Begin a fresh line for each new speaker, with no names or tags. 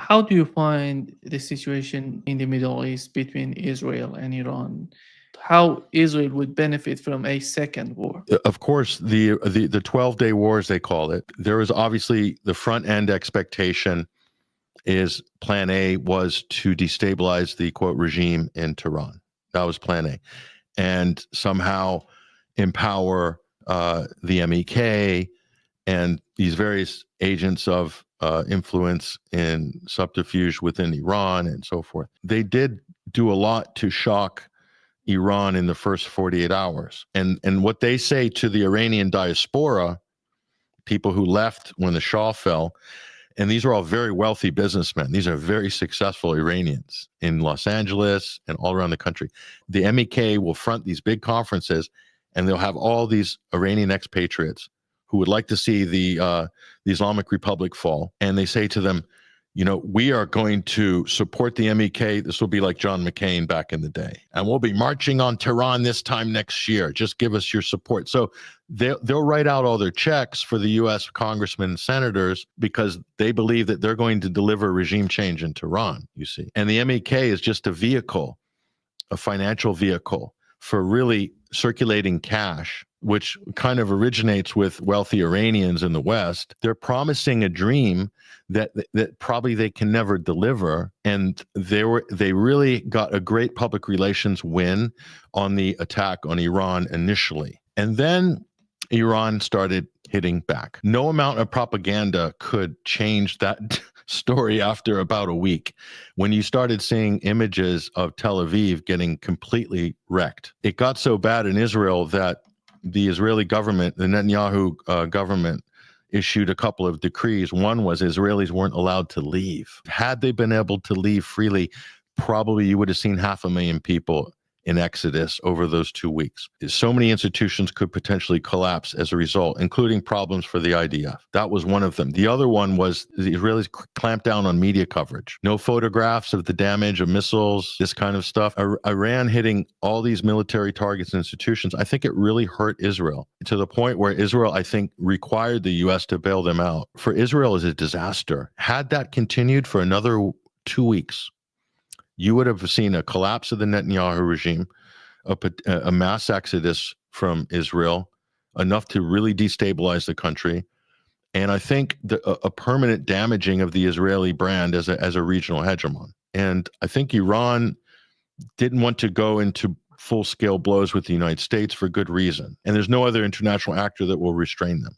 How do you find the situation in the Middle East between Israel and Iran? How Israel would benefit from a second war?
Of course, the 12-day war, as they call it, there is obviously the front end expectation is plan A was to destabilize the quote regime in Tehran. That was plan A. And somehow empower the MEK and these various agents of influence in subterfuge within Iran and so forth. They did do a lot to shock Iran in the first 48 hours. And what they say to the Iranian diaspora, people who left when the Shah fell, and these are all very wealthy businessmen. These are very successful Iranians in Los Angeles and all around the country. The MEK will front these big conferences, and they'll have all these Iranian expatriates who would like to see the Islamic Republic fall. And they say to them, you know, we are going to support the MEK. This will be like John McCain back in the day. And we'll be marching on Tehran this time next year. Just give us your support. So they'll write out all their checks for the U.S. congressmen and senators because they believe that they're going to deliver regime change in Tehran, you see. And the MEK is just a vehicle, a financial vehicle for really circulating cash, which kind of originates with wealthy Iranians in the West. They're promising a dream that probably they can never deliver. And they really got a great public relations win on the attack on Iran initially. And then Iran started hitting back. No amount of propaganda could change that story after about a week. When you started seeing images of Tel Aviv getting completely wrecked, it got so bad in Israel that the Israeli government, the Netanyahu government, issued a couple of decrees. One was Israelis weren't allowed to leave. Had they been able to leave freely, probably you would have seen 500,000 people in exodus over those 2 weeks. So many institutions could potentially collapse as a result, including problems for the IDF. That was one of them. The other one was the Israelis clamped down on media coverage. No photographs of the damage of missiles, this kind of stuff. Iran hitting all these military targets and institutions, I think it really hurt Israel to the point where Israel, I think, required the U.S. to bail them out. For Israel, is a disaster. Had that continued for another 2 weeks, you would have seen a collapse of the Netanyahu regime, a mass exodus from Israel, enough to really destabilize the country, and I think a permanent damaging of the Israeli brand as a regional hegemon. And I think Iran didn't want to go into full-scale blows with the United States for good reason. And there's no other international actor that will restrain them.